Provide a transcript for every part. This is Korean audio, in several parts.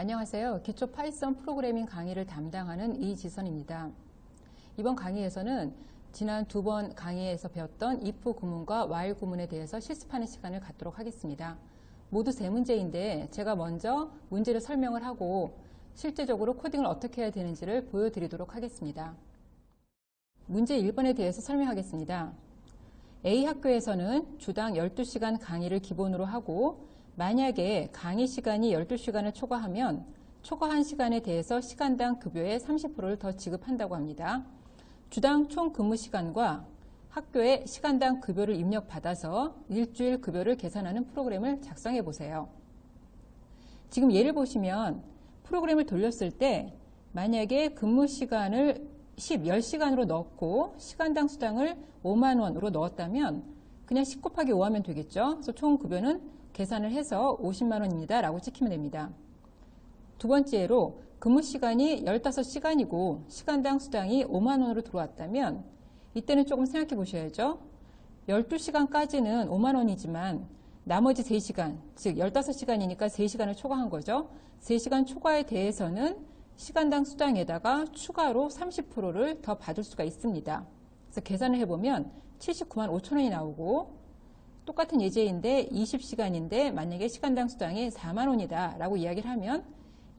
안녕하세요. 기초 파이썬 프로그래밍 강의를 담당하는 이지선입니다. 이번 강의에서는 지난 두 번 강의에서 배웠던 if 구문과 while 구문에 대해서 실습하는 시간을 갖도록 하겠습니다. 모두 세 문제인데 제가 먼저 문제를 설명을 하고 실제적으로 코딩을 어떻게 해야 되는지를 보여드리도록 하겠습니다. 문제 1번에 대해서 설명하겠습니다. A 학교에서는 주당 12시간 강의를 기본으로 하고 만약에 강의 시간이 12시간을 초과하면 초과한 시간에 대해서 시간당 급여의 30%를 더 지급한다고 합니다. 주당 총 근무 시간과 학교의 시간당 급여를 입력받아서 일주일 급여를 계산하는 프로그램을 작성해 보세요. 지금 예를 보시면 프로그램을 돌렸을 때 만약에 근무 시간을 10시간으로 넣고 시간당 수당을 5만 원으로 넣었다면 그냥 10 곱하기 5 하면 되겠죠. 그래서 총 급여는 계산을 해서 50만 원입니다. 라고 찍히면 됩니다. 두 번째로 근무 시간이 15시간이고 시간당 수당이 5만 원으로 들어왔다면 이때는 조금 생각해 보셔야죠. 12시간까지는 5만 원이지만 나머지 3시간, 즉 15시간이니까 3시간을 초과한 거죠. 3시간 초과에 대해서는 시간당 수당에다가 추가로 30%를 더 받을 수가 있습니다. 그래서 계산을 해보면 79만 5천 원이 나오고 똑같은 예제인데 20시간인데 만약에 시간당 수당이 4만 원이다 라고 이야기를 하면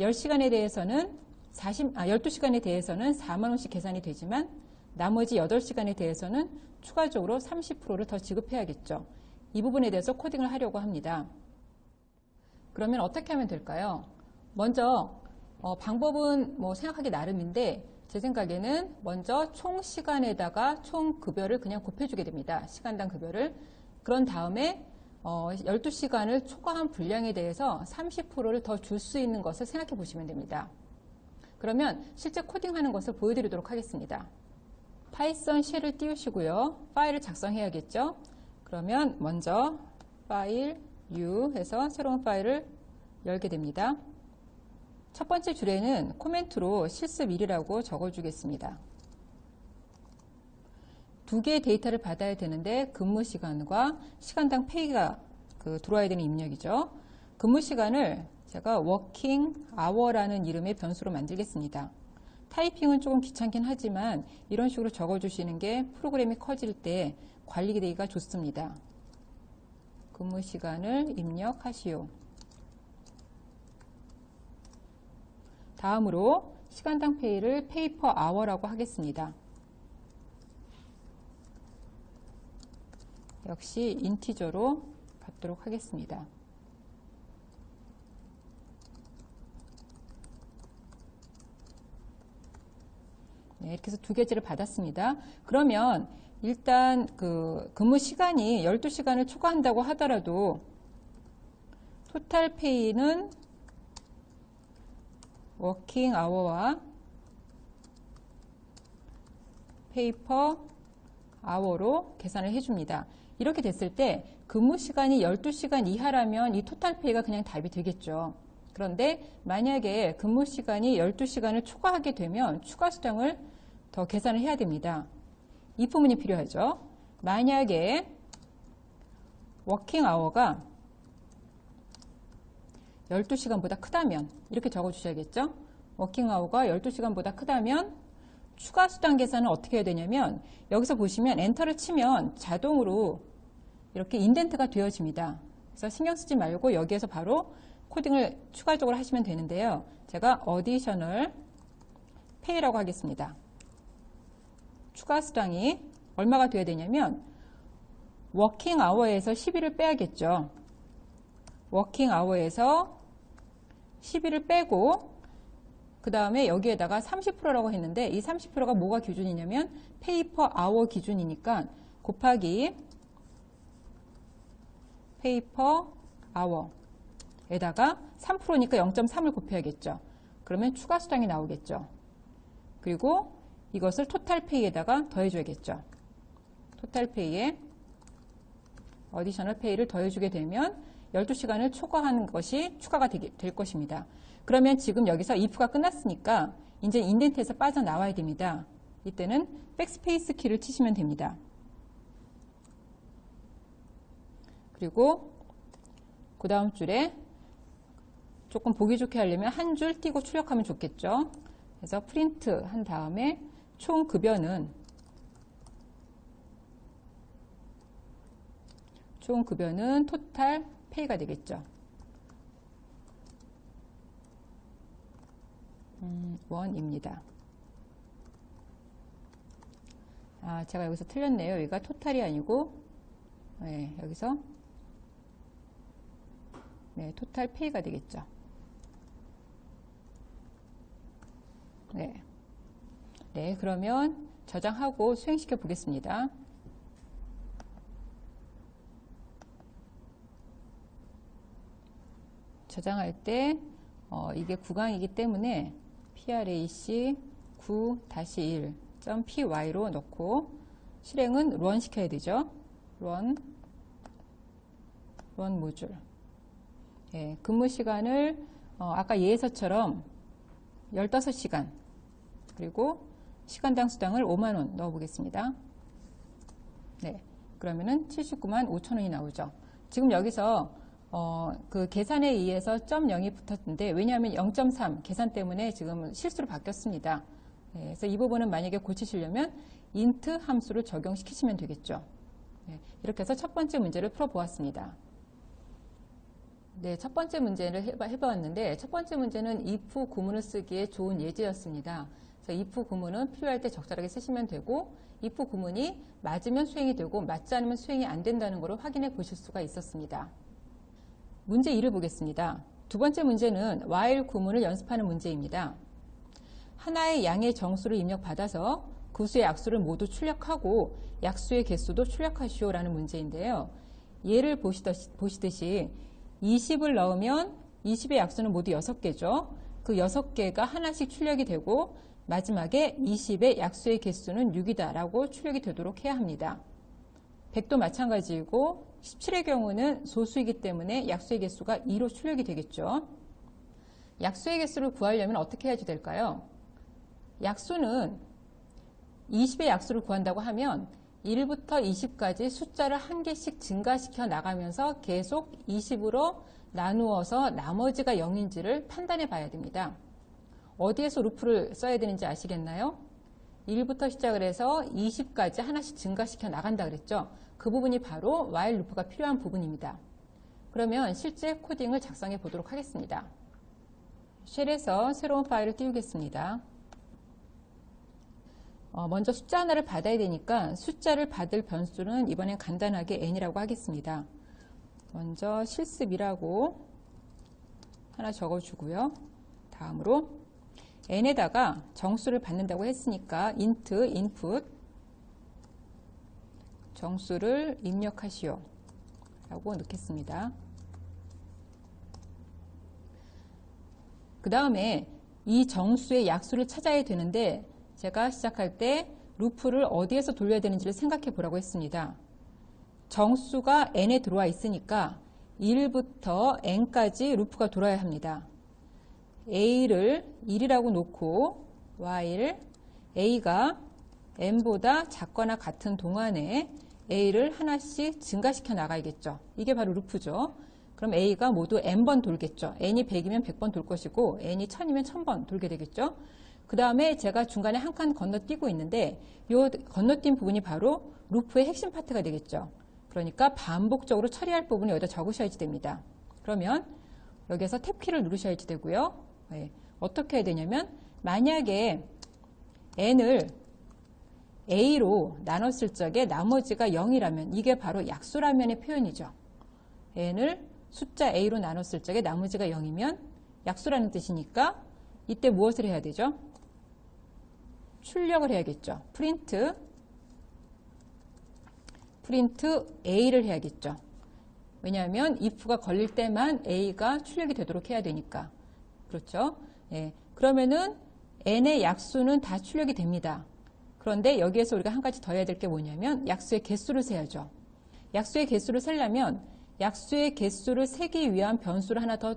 10시간에 대해서는 12시간에 대해서는 4만 원씩 계산이 되지만 나머지 8시간에 대해서는 추가적으로 30%를 더 지급해야겠죠. 이 부분에 대해서 코딩을 하려고 합니다. 그러면 어떻게 하면 될까요? 먼저 방법은 생각하기 나름인데 제 생각에는 먼저 총 시간에다가 총 급여를 그냥 곱해주게 됩니다. 시간당 급여를. 그런 다음에 12시간을 초과한 분량에 대해서 30%를 더 줄 수 있는 것을 생각해 보시면 됩니다. 그러면 실제 코딩하는 것을 보여드리도록 하겠습니다. 파이썬 쉘을 띄우시고요. 파일을 작성해야겠죠. 그러면 먼저 파일 U 해서 새로운 파일을 열게 됩니다. 첫 번째 줄에는 코멘트로 실습 1이라고 적어주겠습니다. 두 개의 데이터를 받아야 되는데 근무 시간과 시간당 페이가 들어와야 되는 입력이죠. 근무 시간을 제가 working hour라는 이름의 변수로 만들겠습니다. 타이핑은 조금 귀찮긴 하지만 이런 식으로 적어주시는 게 프로그램이 커질 때 관리되기가 좋습니다. 근무 시간을 입력하시오. 다음으로 시간당 페이를 pay per hour라고 하겠습니다. 역시 인티저로 받도록 하겠습니다. 네, 이렇게 해서 두 개째를 받았습니다. 그러면 일단 근무 시간이 12시간을 초과한다고 하더라도 토탈 페이는 워킹 아워와 페이퍼 아워로 계산을 해줍니다. 이렇게 됐을 때 근무 시간이 12시간 이하라면 이 토탈 페이가 그냥 답이 되겠죠. 그런데 만약에 근무 시간이 12시간을 초과하게 되면 추가 수당을 더 계산을 해야 됩니다. 이 부분이 필요하죠. 만약에 워킹 아워가 12시간보다 크다면 이렇게 적어주셔야겠죠. 워킹 아워가 12시간보다 크다면 추가 수당 계산은 어떻게 해야 되냐면 여기서 보시면 엔터를 치면 자동으로 이렇게 인덴트가 되어집니다. 그래서 신경 쓰지 말고 여기에서 바로 코딩을 추가적으로 하시면 되는데요. 제가 additional pay라고 하겠습니다. 추가 수당이 얼마가 되어야 되냐면 워킹 아워에서 12를 빼야겠죠. 워킹 아워에서 12를 빼고 그 다음에 여기에다가 30%라고 했는데 이 30%가 뭐가 기준이냐면 페이퍼 아워 기준이니까 곱하기 페이퍼 아워에다가 3%니까 0.3을 곱해야겠죠. 그러면 추가 수당이 나오겠죠. 그리고 이것을 토탈 페이에다가 더해줘야겠죠. 토탈 페이에 어디셔널 페이를 더해주게 되면 12시간을 초과하는 것이 추가가 될 것입니다. 그러면 지금 여기서 if가 끝났으니까 이제 인덴트에서 빠져나와야 됩니다. 이때는 백스페이스 키를 치시면 됩니다. 그리고 그 다음 줄에 조금 보기 좋게 하려면 한 줄 띄고 출력하면 좋겠죠. 그래서 프린트 한 다음에 총 급여는 토탈 페이가 되겠죠. 원입니다. 제가 여기서 틀렸네요. 여기가 토탈이 아니고, 네, 여기서, 네, 토탈 페이가 되겠죠. 네. 네, 그러면 저장하고 수행시켜 보겠습니다. 저장할 때, 이게 구강이기 때문에 prac 9-1.py로 넣고 실행은 run 시켜야 되죠. run 모듈. 예, 근무 시간을 아까 예에서처럼 15시간 그리고 시간당 수당을 5만원 넣어 보겠습니다. 네, 그러면은 79만 5천원이 나오죠. 지금 여기서 그 계산에 의해서 0.0이 붙었는데 왜냐하면 0.3 계산 때문에 지금 실수로 바뀌었습니다. 네, 그래서 이 부분은 만약에 고치시려면 int 함수를 적용시키시면 되겠죠. 네, 이렇게 해서 첫 번째 문제를 풀어보았습니다. 네, 첫 번째 문제를 해보았는데 첫 번째 문제는 if 구문을 쓰기에 좋은 예제였습니다. 그래서 if 구문은 필요할 때 적절하게 쓰시면 되고 if 구문이 맞으면 수행이 되고 맞지 않으면 수행이 안 된다는 것을 확인해 보실 수가 있었습니다. 문제 2를 보겠습니다. 두 번째 문제는 while 구문을 연습하는 문제입니다. 하나의 양의 정수를 입력받아서 그 수의 약수를 모두 출력하고 약수의 개수도 출력하시오 라는 문제인데요. 예를 보시듯이 20을 넣으면 20의 약수는 모두 6개죠. 그 6개가 하나씩 출력이 되고 마지막에 20의 약수의 개수는 6이다 라고 출력이 되도록 해야 합니다. 100도 마찬가지이고 17의 경우는 소수이기 때문에 약수의 개수가 2로 출력이 되겠죠. 약수의 개수를 구하려면 어떻게 해야지 될까요? 약수는 20의 약수를 구한다고 하면 1부터 20까지 숫자를 한 개씩 증가시켜 나가면서 계속 20으로 나누어서 나머지가 0인지를 판단해 봐야 됩니다. 어디에서 루프를 써야 되는지 아시겠나요? 1부터 시작을 해서 20까지 하나씩 증가시켜 나간다 그랬죠. 그 부분이 바로 while 루프가 필요한 부분입니다. 그러면 실제 코딩을 작성해 보도록 하겠습니다. 쉘에서 새로운 파일을 띄우겠습니다. 먼저 숫자 하나를 받아야 되니까 숫자를 받을 변수는 이번엔 간단하게 n이라고 하겠습니다. 먼저 실습이라고 하나 적어주고요. 다음으로 n에다가 정수를 받는다고 했으니까 int input 정수를 입력하시오 라고 넣겠습니다. 그 다음에 이 정수의 약수를 찾아야 되는데 제가 시작할 때 루프를 어디에서 돌려야 되는지를 생각해 보라고 했습니다. 정수가 n에 들어와 있으니까 1부터 n까지 루프가 돌아야 합니다. a를 1이라고 놓고 while a가 n보다 작거나 같은 동안에 a를 하나씩 증가시켜 나가야겠죠. 이게 바로 루프죠. 그럼 a가 모두 n번 돌겠죠. n이 100이면 100번 돌 것이고 n이 1000이면 1000번 돌게 되겠죠. 그 다음에 제가 중간에 한 칸 건너뛰고 있는데 이 건너뛴 부분이 바로 루프의 핵심 파트가 되겠죠. 그러니까 반복적으로 처리할 부분을 여기다 적으셔야지 됩니다. 그러면 여기서 탭키를 누르셔야지 되고요. 네. 어떻게 해야 되냐면 만약에 n을 a로 나눴을 적에 나머지가 0이라면 이게 바로 약수라면의 표현이죠. n을 숫자 a로 나눴을 적에 나머지가 0이면 약수라는 뜻이니까 이때 무엇을 해야 되죠? 출력을 해야겠죠. 프린트 a를 해야겠죠. 왜냐하면 if가 걸릴 때만 a가 출력이 되도록 해야 되니까. 그렇죠? 예. 그러면은 n의 약수는 다 출력이 됩니다. 그런데 여기에서 우리가 한 가지 더 해야 될 게 뭐냐면 약수의 개수를 세야죠. 약수의 개수를 세려면 약수의 개수를 세기 위한 변수를 하나 더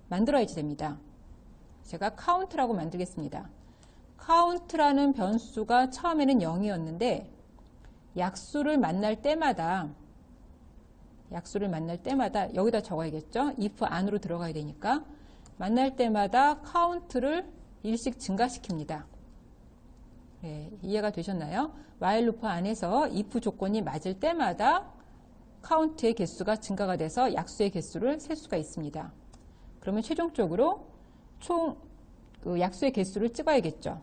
만들어야지 됩니다. 제가 count라고 만들겠습니다. count라는 변수가 처음에는 0이었는데 약수를 만날 때마다 여기다 적어야겠죠. if 안으로 들어가야 되니까 만날 때마다 카운트를 일씩 증가시킵니다. 네, 이해가 되셨나요? while 루프 안에서 if 조건이 맞을 때마다 카운트의 개수가 증가가 돼서 약수의 개수를 셀 수가 있습니다. 그러면 최종적으로 총 그 약수의 개수를 찍어야겠죠.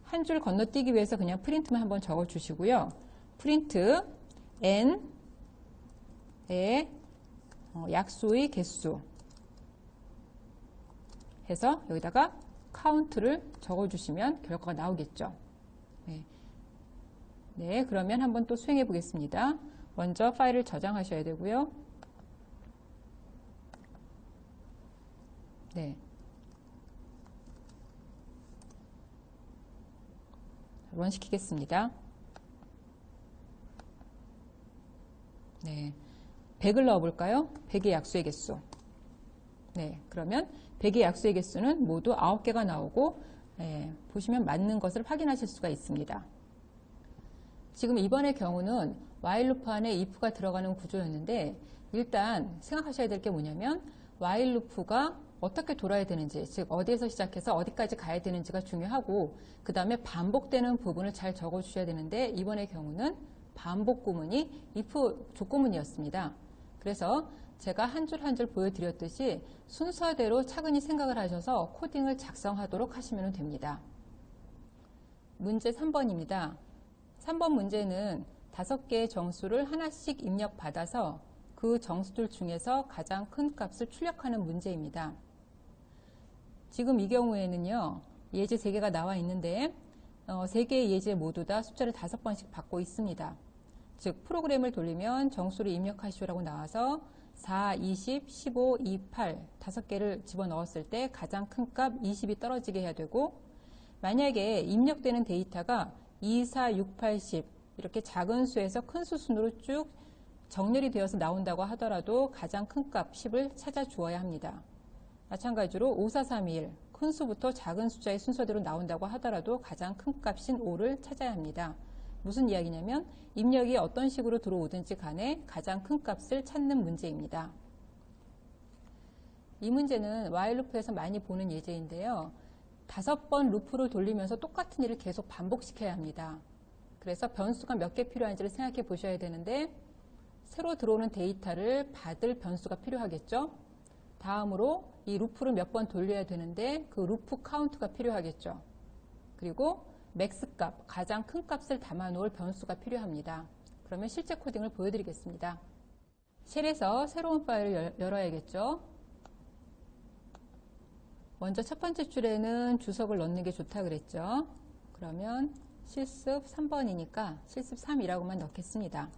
한 줄 건너뛰기 위해서 그냥 프린트만 한번 적어 주시고요. 프린트 n의 약수의 개수 해서 여기다가 카운트를 적어 주시면 결과가 나오겠죠. 네. 네, 그러면 한번 또 수행해 보겠습니다. 먼저 파일을 저장하셔야 되고요. 네. 런시키겠습니다. 네. 100을 넣어볼까요? 100의 약수의 개수. 네. 그러면 100의 약수의 개수는 모두 9개가 나오고, 보시면 맞는 것을 확인하실 수가 있습니다. 지금 이번의 경우는 while 루프 안에 if가 들어가는 구조였는데, 일단 생각하셔야 될 게 뭐냐면, while 루프가 어떻게 돌아야 되는지, 즉 어디에서 시작해서 어디까지 가야 되는지가 중요하고, 그 다음에 반복되는 부분을 잘 적어 주셔야 되는데, 이번의 경우는 반복 구문이 if 조건문이었습니다. 그래서 제가 한 줄 한 줄 보여드렸듯이 순서대로 차근히 생각을 하셔서 코딩을 작성하도록 하시면 됩니다. 문제 3번입니다. 3번 문제는 5개의 정수를 하나씩 입력받아서 그 정수들 중에서 가장 큰 값을 출력하는 문제입니다. 지금 이 경우에는요, 예제 3개가 나와 있는데 3개의 예제 모두 다 숫자를 5번씩 받고 있습니다. 즉 프로그램을 돌리면 정수를 입력하시오라고 나와서 4, 20, 15, 28 5개를 집어넣었을 때 가장 큰 값 20이 떨어지게 해야 되고, 만약에 입력되는 데이터가 2, 4, 6, 8, 10 이렇게 작은 수에서 큰 수 순으로 쭉 정렬이 되어서 나온다고 하더라도 가장 큰 값 10을 찾아 주어야 합니다. 마찬가지로 5, 4, 3, 2, 1 큰 수부터 작은 숫자의 순서대로 나온다고 하더라도 가장 큰 값인 5를 찾아야 합니다. 무슨 이야기냐면 입력이 어떤 식으로 들어오든지 간에 가장 큰 값을 찾는 문제입니다. 이 문제는 while 루프에서 많이 보는 예제인데요. 5번 루프를 돌리면서 똑같은 일을 계속 반복시켜야 합니다. 그래서 변수가 몇 개 필요한지를 생각해 보셔야 되는데, 새로 들어오는 데이터를 받을 변수가 필요하겠죠. 다음으로 이 루프를 몇 번 돌려야 되는데 그 루프 카운트가 필요하겠죠. 그리고 맥스 값, 가장 큰 값을 담아 놓을 변수가 필요합니다. 그러면 실제 코딩을 보여드리겠습니다. 쉘에서 새로운 파일을 열어야겠죠. 먼저 첫 번째 줄에는 주석을 넣는 게 좋다 그랬죠. 그러면 실습 3번이니까 실습 3이라고만 넣겠습니다.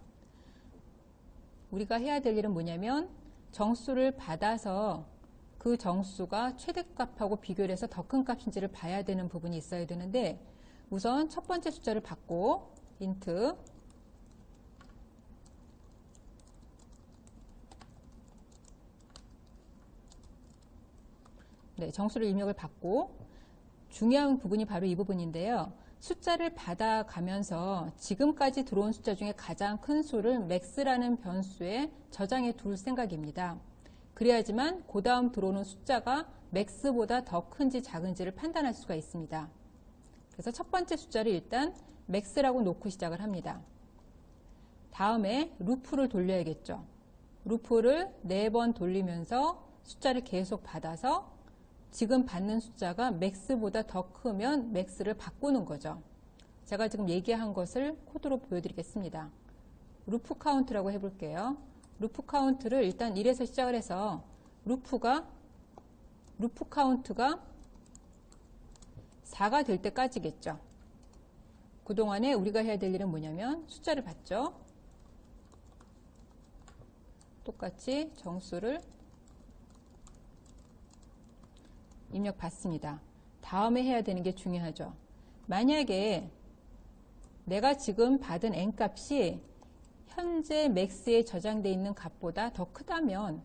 우리가 해야 될 일은 뭐냐면 정수를 받아서 그 정수가 최대값하고 비교를 해서 더 큰 값인지를 봐야 되는 부분이 있어야 되는데, 우선 첫 번째 숫자를 받고 int 정수를 입력을 받고, 중요한 부분이 바로 이 부분인데요. 숫자를 받아가면서 지금까지 들어온 숫자 중에 가장 큰 수를 max라는 변수에 저장해 둘 생각입니다. 그래야지만 그 다음 들어오는 숫자가 max보다 더 큰지 작은지를 판단할 수가 있습니다. 그래서 첫 번째 숫자를 일단 max라고 놓고 시작을 합니다. 다음에 루프를 돌려야겠죠. 루프를 4번 돌리면서 숫자를 계속 받아서 지금 받는 숫자가 max보다 더 크면 max를 바꾸는 거죠. 제가 지금 얘기한 것을 코드로 보여드리겠습니다. 루프 카운트라고 해볼게요. 루프 카운트를 일단 1에서 시작을 해서 루프 카운트가 4가 될 때까지겠죠. 그동안에 우리가 해야 될 일은 뭐냐면 숫자를 받죠. 똑같이 정수를 입력 받습니다. 다음에 해야 되는 게 중요하죠. 만약에 내가 지금 받은 n값이 현재 max에 저장되어 있는 값보다 더 크다면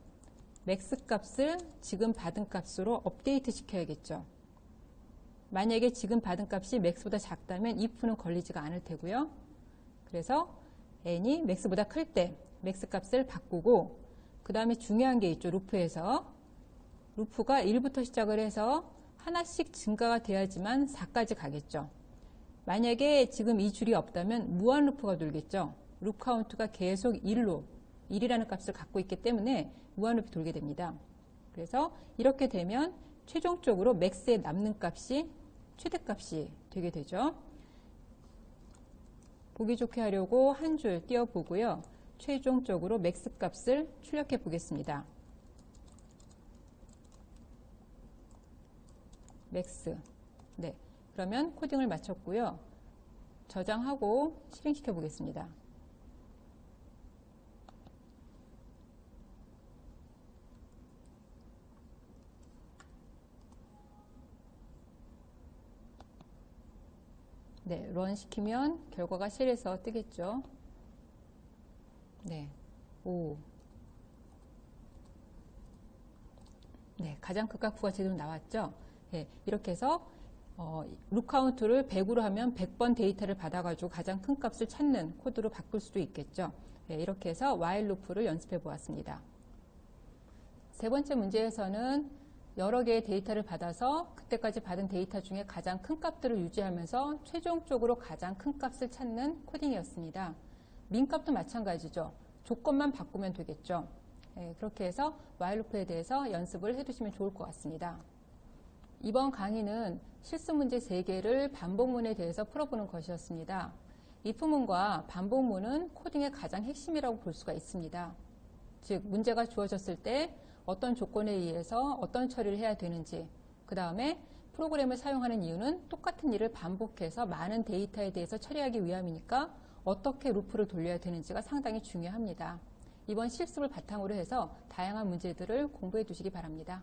max 값을 지금 받은 값으로 업데이트 시켜야겠죠. 만약에 지금 받은 값이 max보다 작다면 if는 걸리지가 않을 테고요. 그래서 n이 max보다 클 때 max 값을 바꾸고, 그 다음에 중요한 게 있죠. 루프에서 루프가 1부터 시작을 해서 하나씩 증가가 돼야지만 4까지 가겠죠. 만약에 지금 이 줄이 없다면 무한 루프가 돌겠죠. 루프 카운트가 계속 1이라는 값을 갖고 있기 때문에 무한 루프가 돌게 됩니다. 그래서 이렇게 되면 최종적으로 맥스에 남는 값이 최대값이 되게 되죠. 보기 좋게 하려고 한 줄 띄워보고요. 최종적으로 맥스 값을 출력해 보겠습니다. 맥스. 네. 그러면 코딩을 마쳤고요. 저장하고 실행시켜 보겠습니다. 네, 런 시키면 결과가 실에서 뜨겠죠. 네, 5. 네, 가장 큰 값 제대로 나왔죠. 네, 이렇게 해서 루 카운트를 100으로 하면 100번 데이터를 받아가지고 가장 큰 값을 찾는 코드로 바꿀 수도 있겠죠. 네, 이렇게 해서 while 루프를 연습해 보았습니다. 세 번째 문제에서는 여러 개의 데이터를 받아서 그때까지 받은 데이터 중에 가장 큰 값들을 유지하면서 최종적으로 가장 큰 값을 찾는 코딩이었습니다. 민 값도 마찬가지죠. 조건만 바꾸면 되겠죠. 네, 그렇게 해서 while 루프에 대해서 연습을 해두시면 좋을 것 같습니다. 이번 강의는 실수문제 3개를 반복문에 대해서 풀어보는 것이었습니다. if문과 반복문은 코딩의 가장 핵심이라고 볼 수가 있습니다. 즉, 문제가 주어졌을 때 어떤 조건에 의해서 어떤 처리를 해야 되는지, 그 다음에 프로그램을 사용하는 이유는 똑같은 일을 반복해서 많은 데이터에 대해서 처리하기 위함이니까 어떻게 루프를 돌려야 되는지가 상당히 중요합니다. 이번 실습을 바탕으로 해서 다양한 문제들을 공부해 두시기 바랍니다.